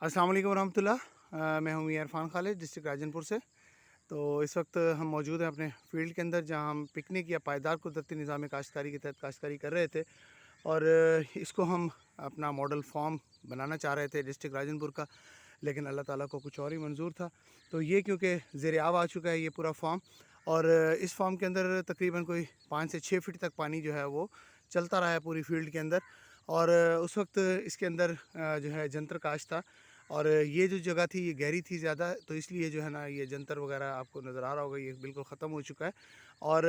अस्सलाम वालेकुम रहमतुल्लाह। मैं हूं मियां इरफान खालिद, डिस्ट्रिक्ट राजनपुर से। तो इस वक्त हम मौजूद हैं अपने फील्ड के अंदर, जहां हम पिकनिक या पायदार कुदरती निज़ाम काश्तकारी के तहत काश्तकारी कर रहे थे। और इसको हम अपना मॉडल फार्म बनाना चाह रहे थे डिस्ट्रिक्ट राजनपुर का, लेकिन अल्लाह ताला को कुछ और ही मंजूर था। तो ये क्योंकि ज़ेर आब आ चुका है ये पूरा फार्म, और इस फार्म के अंदर तकरीबन कोई 5 से 6 फीट तक पानी जो है वो चलता रहा है पूरी फील्ड के अंदर। और उस वक्त इसके अंदर जो है जंतर काश था, और ये जो जगह थी ये गहरी थी ज़्यादा, तो इसलिए जो है ना ये जंतर वगैरह आपको नज़र आ रहा होगा, ये बिल्कुल ख़त्म हो चुका है। और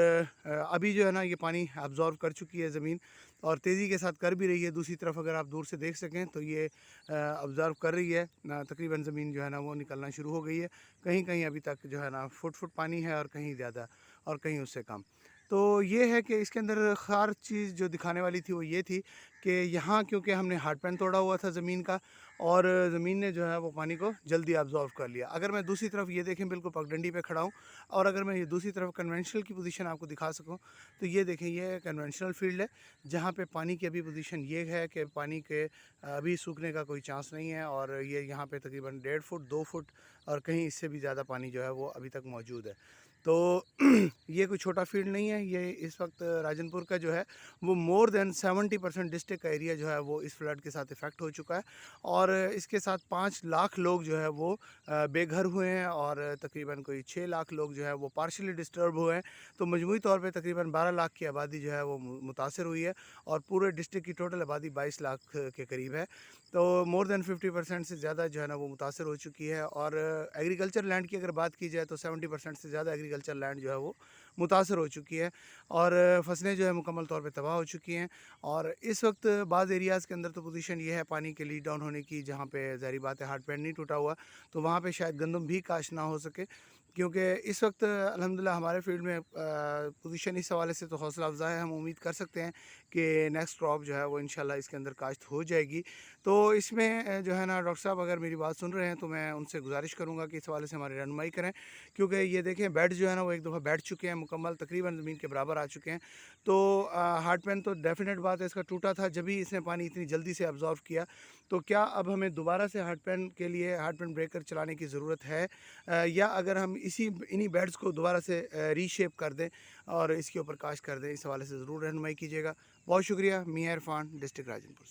अभी जो है ना ये पानी अब्ज़ॉर्व कर चुकी है ज़मीन, और तेज़ी के साथ कर भी रही है। दूसरी तरफ अगर आप दूर से देख सकें तो ये ऑब्ज़र्व कर रही है ना, तकरीबन ज़मीन जो है ना वो निकलना शुरू हो गई है। कहीं कहीं अभी तक जो है ना फुट पानी है, और कहीं ज़्यादा और कहीं उससे कम। तो ये है कि इसके अंदर ख़ास चीज़ जो दिखाने वाली थी वो ये थी कि यहाँ क्योंकि हमने हार्ड पैन तोड़ा हुआ था ज़मीन का, और ज़मीन ने जो है वो पानी को जल्दी अब्ज़ॉर्व कर लिया। अगर मैं दूसरी तरफ ये देखें, बिल्कुल पगडंडी पे खड़ा हूँ, और अगर मैं ये दूसरी तरफ कन्वेंशनल की पोजीशन आपको दिखा सकूँ, तो ये देखें, ये कन्वेंशनल फील्ड है जहाँ पे पानी की अभी पोजीशन ये है कि पानी के अभी सूखने का कोई चांस नहीं है। और ये यहाँ पे तकरीबन 1.5 फुट 2 फुट और कहीं इससे भी ज़्यादा पानी जो है वो अभी तक मौजूद है। तो ये कोई छोटा फील्ड नहीं है। ये इस वक्त राजनपुर का जो है वो मोर देन 70% डिस्ट्रिक्ट का एरिया जो है वो इस फ्लड के साथ इफ़ेक्ट हो चुका है। और इसके साथ 5 लाख लोग जो है वो बेघर हुए हैं, और तकरीबन कोई 6 लाख लोग जो है वो पार्शली डिस्टर्ब हुए हैं। तो मजमूई तौर पे तकरीबन 12 लाख की आबादी जो है वो मुतासर हुई है, और पूरे डिस्ट्रिक्ट की टोटल आबादी 22 लाख के करीब है। तो मोर देन 50% से ज़्यादा जो है ना वो मुतासर हो चुकी है। और एग्रीकल्चर लैंड की अगर बात की जाए तो 70% से ज़्यादा एग्रीकल्चर लैंड जो है वो मुतासर हो चुकी है, और फसलें जो है मुकम्मल तौर पे तबाह हो चुकी हैं। और इस वक्त बाज़ एरियाज़ के अंदर तो पोजीशन ये है पानी के लीड डाउन होने की, जहाँ पे ज़ाहिर बात है हार्ड पैन नहीं टूटा हुआ, तो वहाँ पे शायद गंदम भी काश ना हो सके। क्योंकि इस वक्त अल्हम्दुलिल्लाह हमारे फील्ड में पोजीशन इस हवाले से तो हौसला अफ़ज़ा है। हम उम्मीद कर सकते हैं कि नेक्स्ट क्रॉप जो है वो इंशाल्लाह इसके अंदर काश्त हो जाएगी। तो इसमें जो है ना डॉक्टर साहब अगर मेरी बात सुन रहे हैं तो मैं उनसे गुजारिश करूँगा कि इस हवाले से हमारी रहनुमाई करें। क्योंकि ये देखें, बेड जो है ना वो एक दफ़ा बैठ चुके हैं, मुकम्मल तकरीबन ज़मीन के बराबर आ चुके हैं। तो हार्ड पैन तो डेफिनेट बात है इसका टूटा था, जब ही इसने पानी इतनी जल्दी से अब्ज़ॉर्व किया। तो क्या अब हमें दोबारा से हार्ड पैन के लिए हार्ड पैन ब्रेकर चलाने की ज़रूरत है, या अगर हम इन्हीं बेड्स को दोबारा से रीशेप कर दें और इसके ऊपर काश कर दें? इस हवाले से ज़रूर रहनुमाई कीजिएगा। बहुत शुक्रिया। मियां इरफान, डिस्ट्रिक्ट राजनपुर से।